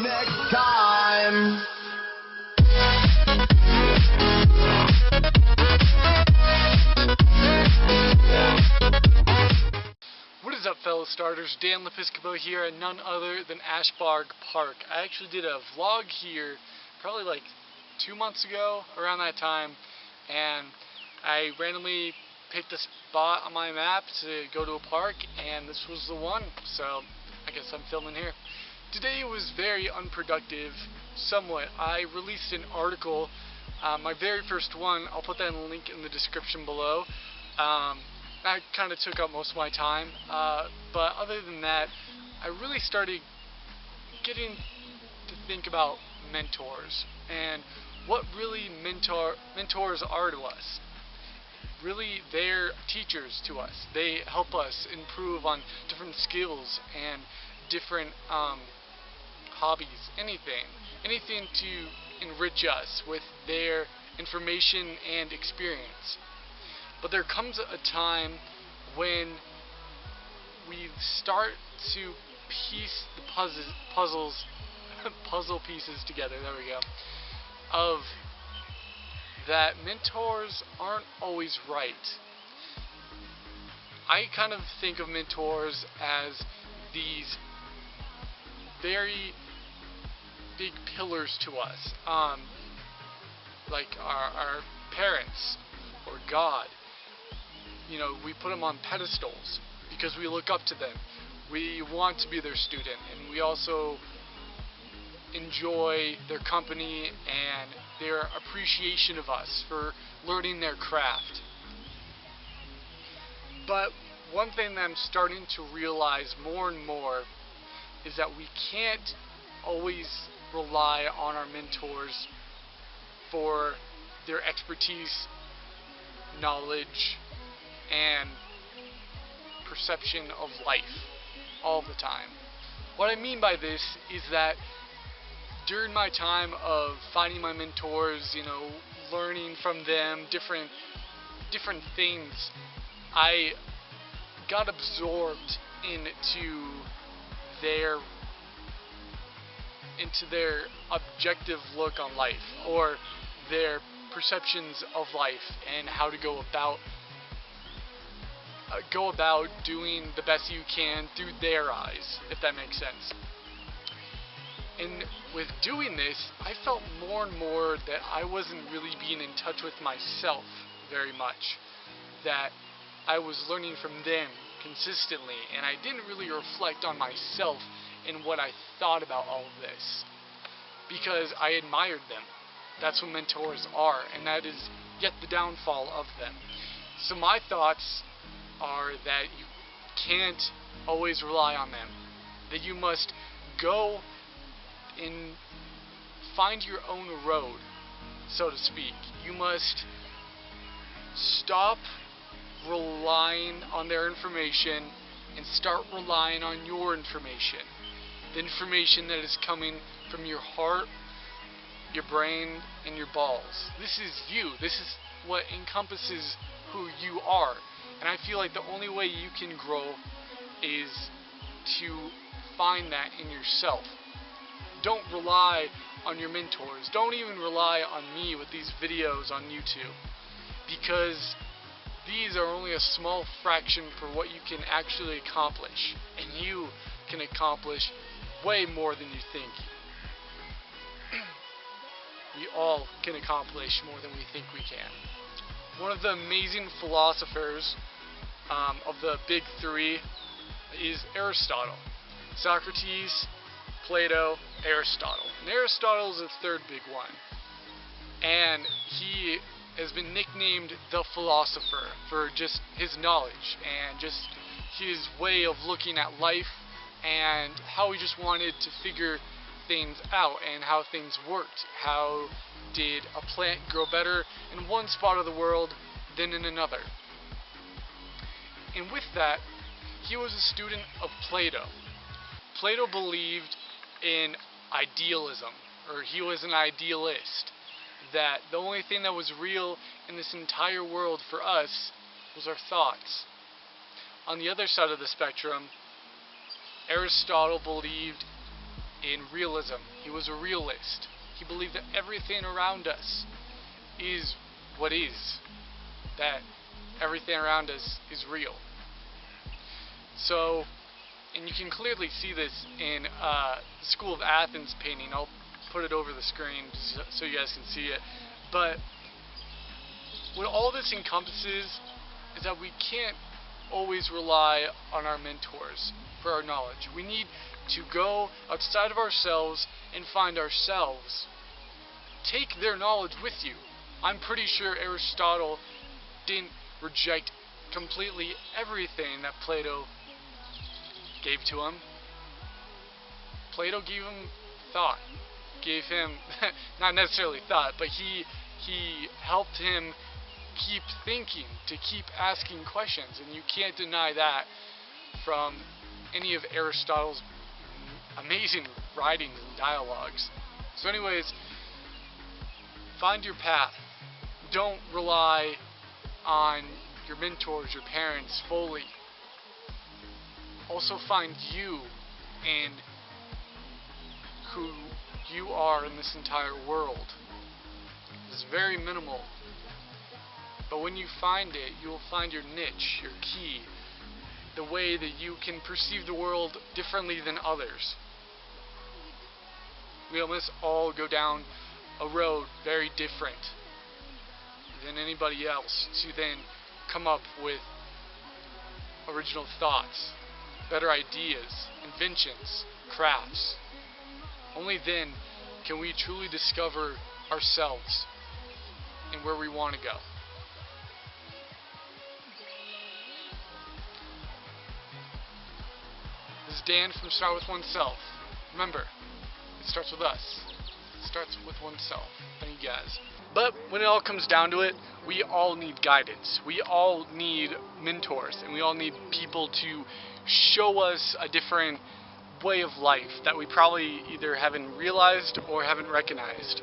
next time. What is up, fellow starters? Dan Lepiscopo here, and none other than Ashbarg Park. I actually did a vlog here probably like 2 months ago, around that time, and I randomly picked a spot on my map to go to a park, and this was the one, so I guess I'm filming here. Today was very unproductive, somewhat. I released an article, my very first one. I'll put that in the link in the description below. That kind of took up most of my time, but other than that, I really started getting to think about mentors and what really mentors are to us. Really, they're teachers to us. They help us improve on different skills and different hobbies, anything to enrich us with their information and experience. But there comes a time when we start to piece the puzzle pieces together, there we go, of that mentors aren't always right. I kind of think of mentors as these very big pillars to us, like our parents or God. You know, we put them on pedestals because we look up to them. We want to be their student, and we also enjoy their company and their appreciation of us for learning their craft. But one thing that I'm starting to realize more and more is that we can't always rely on our mentors for their expertise, knowledge, and perception of life all the time. What I mean by this is that during my time of finding my mentors, you know, learning from them different things, I got absorbed into their objective look on life, or their perceptions of life, and how to go about doing the best you can through their eyes, if that makes sense. And with doing this, I felt more and more that I wasn't really being in touch with myself very much, that I was learning from them consistently, and I didn't really reflect on myself and what I thought about all of this, because I admired them. That's what mentors are, and that is yet the downfall of them. So my thoughts are that you can't always rely on them, that you must go and find your own road, so to speak. You must stop relying on their information and start relying on your information, the information that is coming from your heart, your brain, and your balls. This is you. This is what encompasses who you are. And I feel like the only way you can grow is to find that in yourself. Don't rely on your mentors. Don't even rely on me with these videos on YouTube, because these are only a small fraction for what you can actually accomplish, and you can accomplish way more than you think. We all can accomplish more than we think we can. One of the amazing philosophers of the big three is Aristotle. Socrates, Plato, Aristotle. And Aristotle is the third big one. And he has been nicknamed the philosopher for just his knowledge and just his way of looking at life, and how he just wanted to figure things out and how things worked. How did a plant grow better in one spot of the world than in another? And with that, he was a student of Plato. Plato believed in idealism, or he was an idealist, that the only thing that was real in this entire world for us was our thoughts. On the other side of the spectrum, Aristotle believed in realism. He was a realist. He believed that everything around us is what is, that everything around us is real. So, and you can clearly see this in the School of Athens painting. I'll put it over the screen so you guys can see it. But what all this encompasses is that we can't always rely on our mentors for our knowledge. We need to go outside of ourselves and find ourselves. Take their knowledge with you. I'm pretty sure Aristotle didn't reject completely everything that Plato gave to him. Plato gave him thought. Gave him, not necessarily thought, but he helped him keep thinking, to keep asking questions, and you can't deny that from any of Aristotle's amazing writings and dialogues. So anyways, find your path. Don't rely on your mentors, your parents fully. Also find you and who you are in this entire world. It's very minimal. But when you find it, you will find your niche, your key, the way that you can perceive the world differently than others. We must all go down a road very different than anybody else to then come up with original thoughts, better ideas, inventions, crafts. Only then can we truly discover ourselves and where we want to go. This is Dan from Start With Oneself. Remember, it starts with us. It starts with oneself. Thank you guys. But when it all comes down to it, we all need guidance. We all need mentors, and we all need people to show us a different way of life that we probably either haven't realized or haven't recognized.